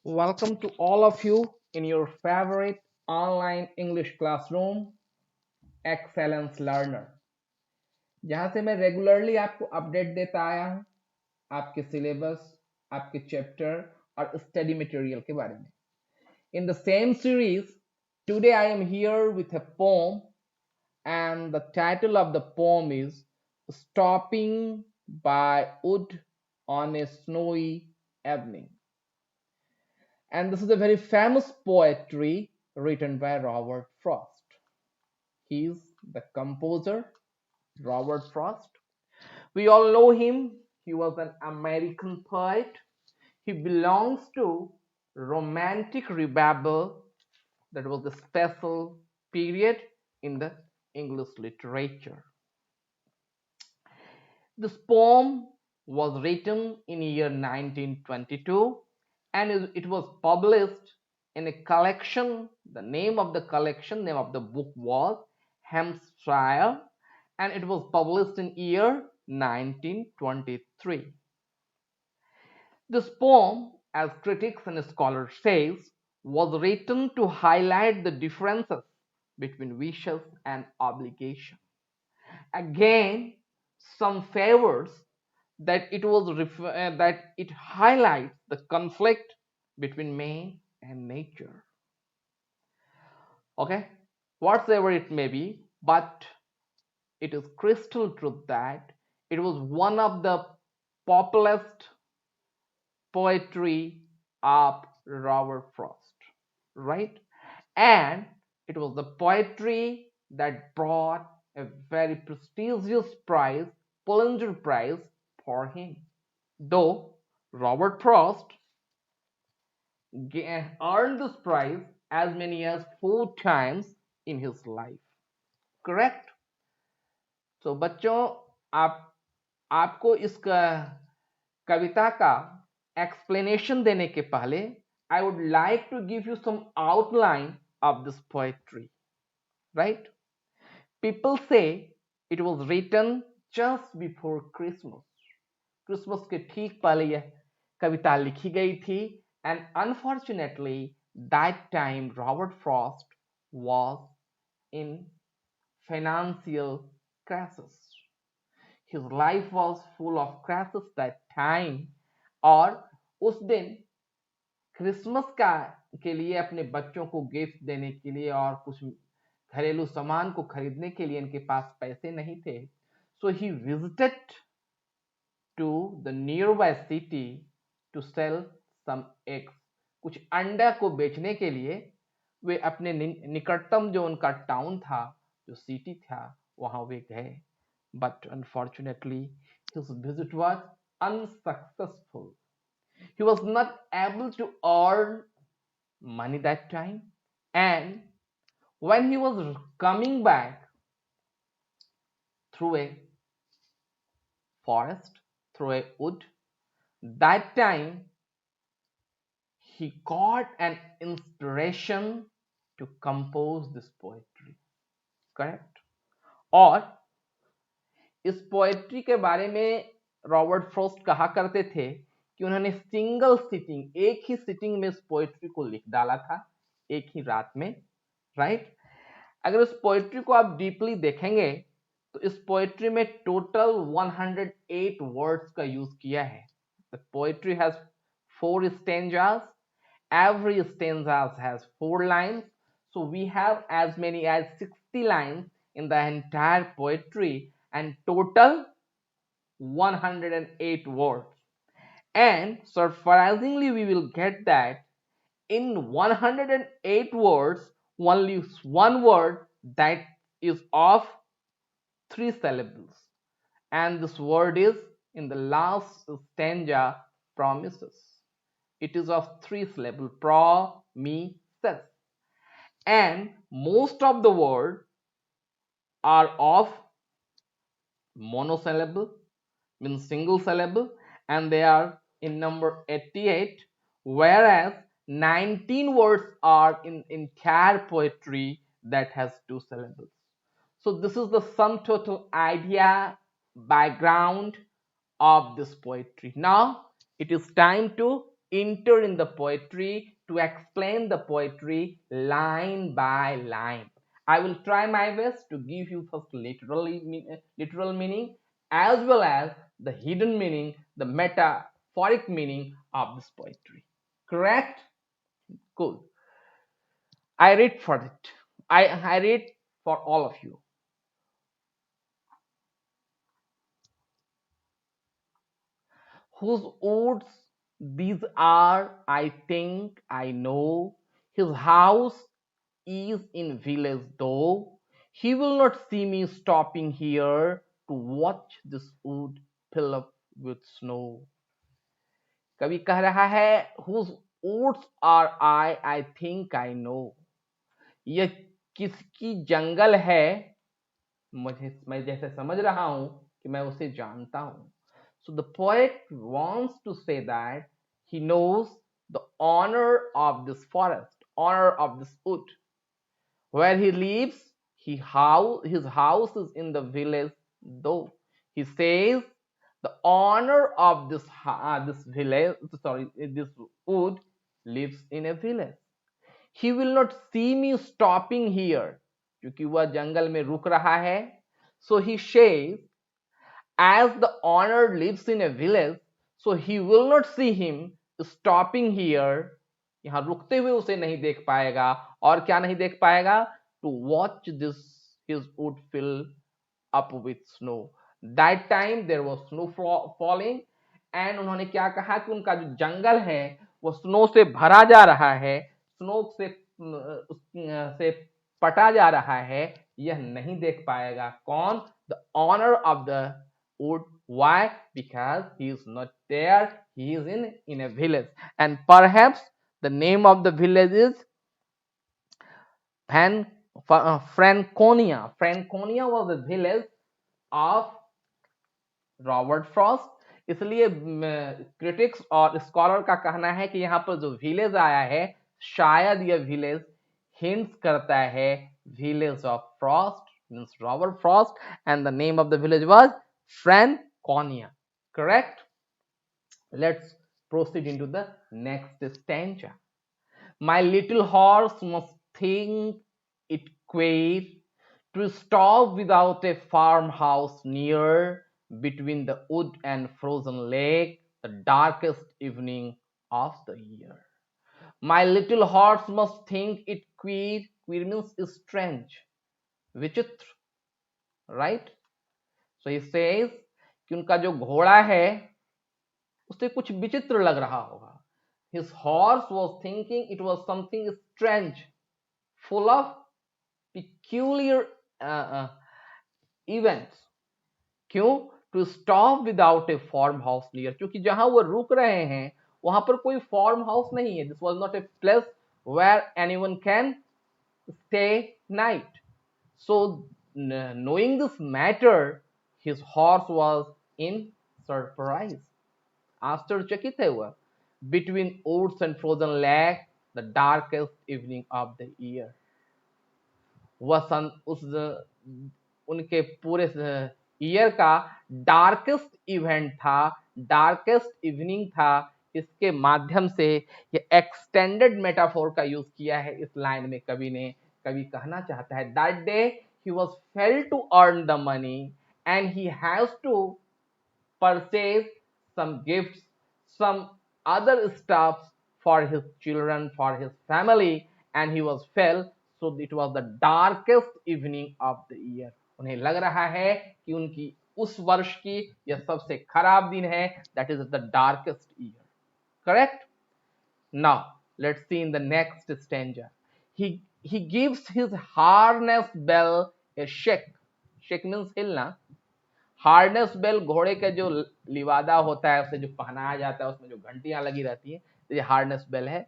Welcome to all of you in your favorite online English classroom, Excellence Learner, जहां से मैं regularly आपको update देता आया हूं आपके सिलेबस, आपके चैप्टर और स्टडी मटेरियल के बारे में. In the same series, today I am here with a poem, and the title of the poem is Stopping by Wood on a Snowy Evening. And this is a very famous poetry written by Robert Frost. He is the composer, Robert Frost. We all know him. He was an American poet. He belongs to Romantic Revival, that was the special period in the English literature. This poem was written in year 1922 and it was published in a collection. The name of the collection, name of the book was Hampshire, and it was published in year 1923. This poem, as critics and scholars say, was written to highlight the differences between wishes and obligation. Again, some favors that it highlights the conflict between man and nature. Okay, whatsoever it may be, but it is crystal truth that it was one of the populist poetry of Robert Frost, right? And it was the poetry that brought a very prestigious prize, Pulitzer Prize, for him. Though Robert Frost earned this prize as many as 4 times in his life. Correct? So बच्चों, आपको इस कविता का explanation देने के पहले I would like to give you some outline of this poetry, right? People say it was written just before Christmas. Christmas के ठीक पहले यह कविता लिखी गई थी, and unfortunately that time Robert Frost was in financial crisis. His life was full of crisis that time, और उस दिन क्रिसमस के लिए अपने बच्चों को गिफ्ट देने के लिए और कुछ घरेलू सामान को खरीदने के लिए इनके पास पैसे नहीं थे. So he visited to the nearby city to sell some eggs. कुछ अंडा को बेचने के लिए वे अपने निकटतम जो उनका टाउन था, जो सिटी था, वहां वे गए. But unfortunately his visit was unsuccessful. He was not able to earn money that time, and when he was coming back through a forest, through a wood, that time he got an inspiration to compose this poetry. Correct? और इस poetry के बारे में Robert Frost कहा करते थे कि उन्होंने सिंगल सिटिंग, एक ही सिटिंग में इस पोएट्री को लिख डाला था, एक ही रात में, राइट? अगर इस पोएट्री को आप डीपली देखेंगे तो इस पोएट्री में टोटल 108 वर्ड्स का यूज किया है. The poetry has 4 stanzas. Every stanza has 4 lines, so we have as many as 60 lines in the entire poetry, and total 108 words. And surprisingly, we will get that in 108 words, only one word that is of 3 syllables, and this word is in the last stanza, promises. It is of 3 syllables, promises, and most of the words are of monosyllable, means single syllable, and they are in number 88, whereas 19 words are in entire poetry that has 2 syllables. So this is the sum total idea, background of this poetry. Now it is time to enter in the poetry to explain the poetry line by line. I will try my best to give you first literal meaning as well as the hidden meaning, the metaphoric meaning of this poetry. Correct? Cool. I read for it. I read for all of you. Whose woods these are, I think I know. His house is in village though. He will not see me stopping here to watch this wood fill up with snow. कवि कह रहा है whose woods are I think I know. यह किसकी जंगल है, मैं जैसे समझ रहा हूं कि मैं उसे जानता हूं. So the poet wants to say that he knows the owner of this forest, owner of this wood. Where he lives, his house is in the village, though. He says the owner of this village, sorry, this wood lives in a village. He will not see me stopping here, क्योंकि वह जंगल में रुक रहा है. So he says, as the owner lives in a village, so he will not see him stopping here. यहाँ रुकते हुए उसे नहीं देख पाएगा. और क्या नहीं देख पाएगा? To watch this his wood fill up with snow. That time there was snow falling, and उन्होंने क्या कहा कि उनका जो जंगल है वो स्नो से भरा जा रहा है, स्नो से पटा जा रहा है. यह नहीं देख पाएगा. कौन? The owner of the wood. Why? Because he is not there. He is in a village, and perhaps the name of the village is Franconia. Franconia was a village of Robert Frost. इसलिए critics और scholar का कहना है कि यहाँ पर जो village आया है शायद यह विलेज हिंट्स करता है village of Frost, means Robert Frost, and the name of the village was Franconia. Correct? Let's proceed into the next stanza. My little horse must think it queer to stop without a farmhouse near, between the wood and frozen lake, the darkest evening of the year. My little horse must think it queer. Queer means strange, विचित्र, right? So he says कि उनका जो घोड़ा है उसे कुछ विचित्र लग रहा होगा. His horse was thinking it was something strange, full of peculiar events. क्यों? To stop without a farmhouse near, क्योंकि जहां वो रुक रहे हैं वहां पर कोई फार्म हाउस नहीं है. This was not a place where anyone can stay night. So knowing this matter, his horse was in surprise. आश्चर्यचकित है वह. Between woods and frozen lake, the darkest evening of the year. वह उनके पूरे year का darkest event था, darkest evening था. इसके माध्यम से ये एक्सटेंडेड मेटाफोर का यूज किया है इस लाइन में कवि ने. कवि कहना चाहता है that day he was fail to earn the money and he has to purchase some gifts, some other stuffs for his children, for his family, and he was fail. So it was the darkest evening of the year. उन्हें लग रहा है कि उनकी उस वर्ष की यह सबसे खराब दिन है. That is the darkest year. Correct? Now let's see in the next stanza. he gives his harness bell a shake. shake means हिलना. हार्नेस बेल घोड़े का जो लिवादा होता है उसे जो पहनाया जाता है उसमें जो घंटियां लगी रहती है तो ये हार्नेस बेल है.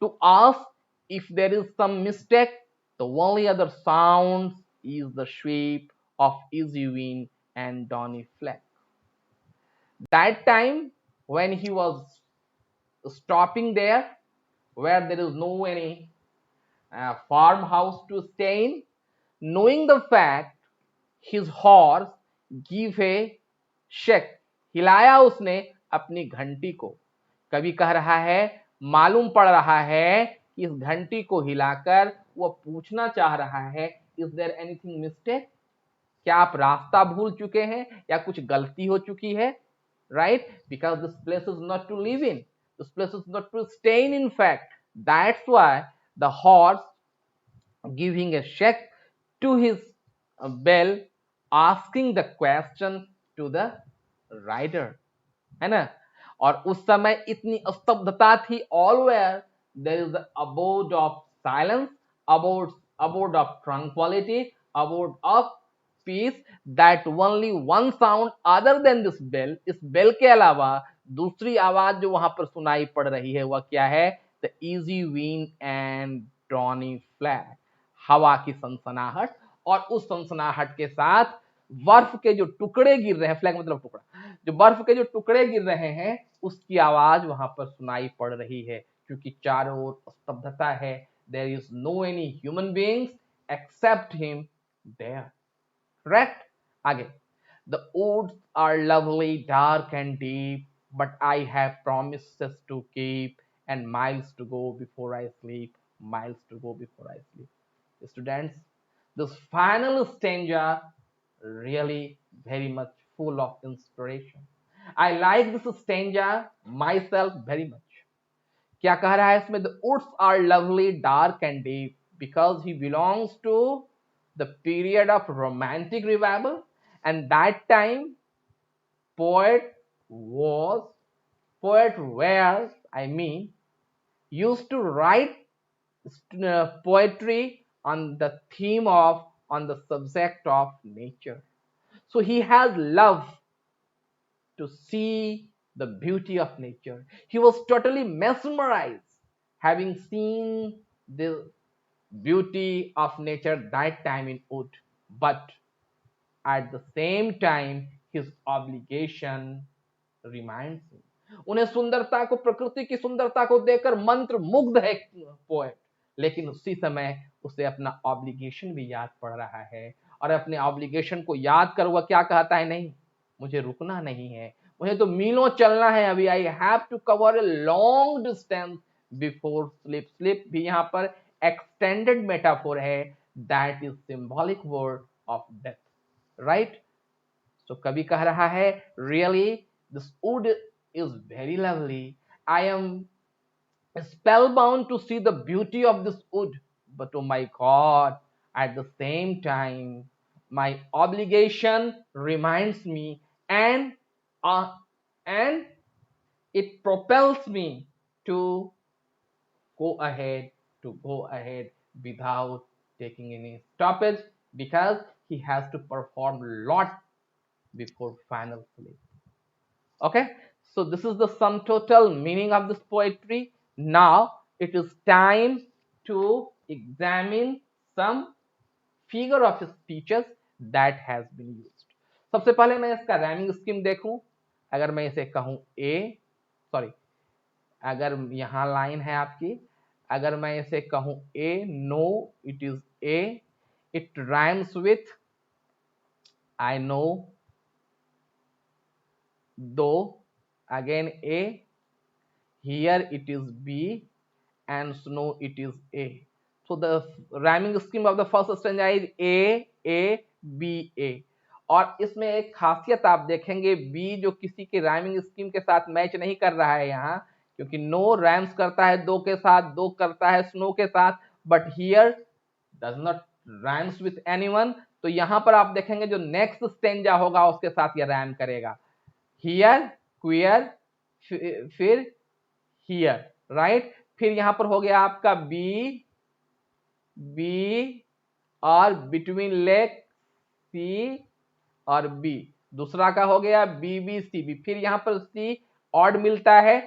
To ask if there is some mistake, the only other sound is the sweep of easy wind and dawny fleck. That time when he was stopping there where there is no any farmhouse to stay in, knowing the fact, his horse give a shake. हिलाया उसने अपनी घंटी को. कवि कह रहा है, मालूम पड़ रहा है कि इस घंटी को हिलाकर वो पूछना चाह रहा है, इज देयर एनीथिंग मिस्टेक, क्या आप रास्ता भूल चुके हैं या कुछ गलती हो चुकी है, right? Because this place is not to live in, this place is not to stay in fact, that's why the horse giving a shake to his bell, asking the question to the rider, है ना? और उस समय इतनी स्तब्धता थी, all where there is the abode of silence, abode of tranquility, abode of peace, that only one sound other than this bell, इस bell के अलावा दूसरी आवाज जो वहां पर सुनाई पड़ रही है वह क्या है? The easy wind and downy flake, हवा की सनसनाहट, और उस सनसनाहट के साथ बर्फ के जो टुकड़े गिर रहे हैं, फ्लैग मतलब टुकड़ा, जो बर्फ के जो टुकड़े गिर रहे हैं उसकी आवाज वहां पर सुनाई पड़ रही है, क्योंकि चारों ओर स्तब्धता है, there is no any human beings except him there, correct? आगे, the woods are lovely, dark and deep, but I have promises to keep and miles to go before I sleep, miles to go before I sleep. Students, this final stanza really very much full of inspiration. I like this stanza myself very much. क्या कह रहा है इसमें? The woods are lovely, dark and deep, because he belongs to the period of romantic revival, and that time poet were, I mean, used to write poetry on the theme of, on the subject of nature. So he has love to see the beauty of nature. He was totally mesmerized having seen the beauty of nature that time in wood, but at the same time his obligation reminds him. उन्हें सुंदरता को, प्रकृति की सुंदरता को देखकर मंत्र मुग्ध है पोएट, लेकिन उसी समय उसे अपना ऑब्लिगेशन भी याद पड़ रहा है, और अपने ऑब्लिगेशन को याद कर वह क्या कहता है? नहीं, मुझे रुकना नहीं है, मुझे तो मीलों चलना है अभी, I have to cover a long distance before sleep. Sleep भी यहाँ पर एक्सटेंडेड मेटाफोर है, that is symbolic word of death, right? So कवि कह रहा है, really this would is very lovely. I am spellbound to see the beauty of this wood, but oh my God, at the same time, my obligation reminds me, and it propels me to go ahead without taking any stoppage, because he has to perform lot before final sleep. Okay, so this is the sum total meaning of this poetry. Now it is time to examine some figure of speeches that has been used. सबसे पहले मैं इसका rhyming scheme देखूं. अगर मैं इसे कहूं ए, sorry, अगर यहां लाइन है आपकी, अगर मैं इसे कहूं A, no it is A, it rhymes with I know, though, again a, here it is b, and snow it is a. So the rhyming scheme of the first stanza is a b a. और इसमें एक खासियत आप देखेंगे, b जो किसी के rhyming scheme के साथ मैच नहीं कर रहा है यहाँ, क्योंकि नो रैम्स करता है दो के साथ, दो करता है स्नो के साथ, but here does not rhymes with anyone. तो यहाँ पर आप देखेंगे जो नेक्स्ट स्टेंजा होगा उसके साथ ये रैम करेगा. Here, queer, फिर here, right? फिर यहां पर हो गया आपका B और between leg C और B. दूसरा का हो गया B, फिर यहां पर C ऑड मिलता है,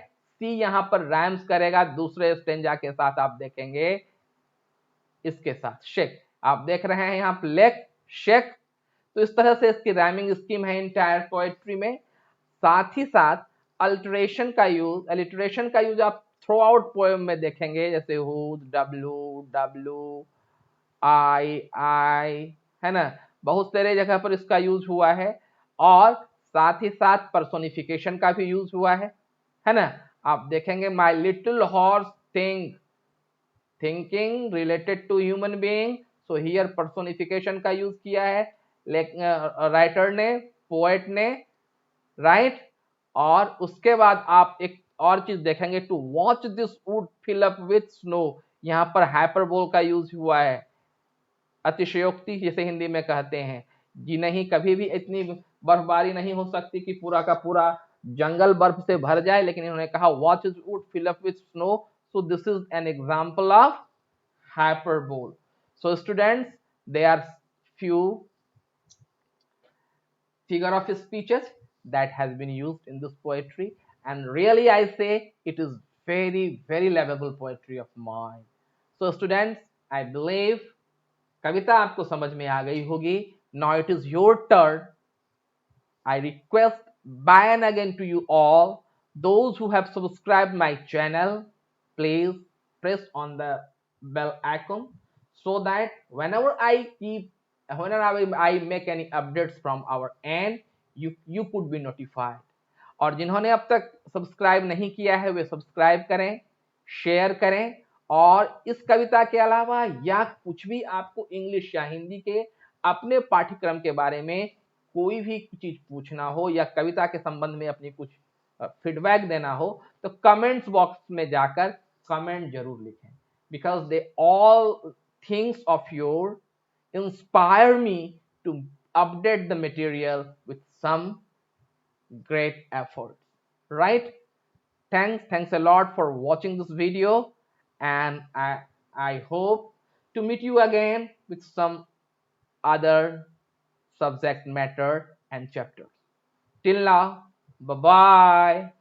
C यहां पर रैम्स करेगा दूसरे स्टेंजा के साथ. आप देखेंगे इसके साथ शेक, आप देख रहे हैं यहां पर लेक शेक. तो इस तरह से इसकी रैमिंग स्कीम है इंटायर पोएट्री में. साथ ही साथ अल्टरेशन का यूज आप थ्रू आउट पोएम में देखेंगे, जैसे हुड, डब्ल्यू, आई, है ना, बहुत सारे जगह पर इसका यूज हुआ है. और साथ ही साथ पर्सोनिफिकेशन का भी यूज हुआ है ना. आप देखेंगे my little horse think, thinking related to human being, so here personification का यूज किया है राइटर ने, पोएट ने, राइट। और उसके बाद आप एक और चीज देखेंगे, to watch this wood fill up with snow, यहाँ पर हाइपरबोल का यूज हुआ है, अतिशयोक्ति जिसे हिंदी में कहते हैं। जी नहीं, कभी भी इतनी बर्फबारी नहीं हो सकती कि पूरा का पूरा जंगल बर्फ से भर जाए, लेकिन इन्होंने कहा watch is wood fill up with snow, so this is an example of hyperbole. So students, there are few figure of speeches that has been used in this poetry, and really I say it is very lovable poetry of mine. So students, I believe कविता आपको समझ में आ गई होगी. Now it is your turn. I request by and again to you all, those who have subscribed my channel, please press on the bell icon so that whenever I make any updates from our end, you could be notified. और जिन्होंने अब तक subscribe नहीं किया है वे subscribe करें, share करें, और इस कविता के अलावा या कुछ भी आपको इंग्लिश या हिंदी के अपने पाठ्यक्रम के बारे में कोई भी चीज पूछना हो या कविता के संबंध में अपनी कुछ फीडबैक देना हो, तो कमेंट्स बॉक्स में जाकर कमेंट जरूर लिखें, because they all things of your inspire me to update the material with some great effort, right? Thanks a lot for watching this video, and I hope to meet you again with some other subject matter and chapters. Till now, bye bye.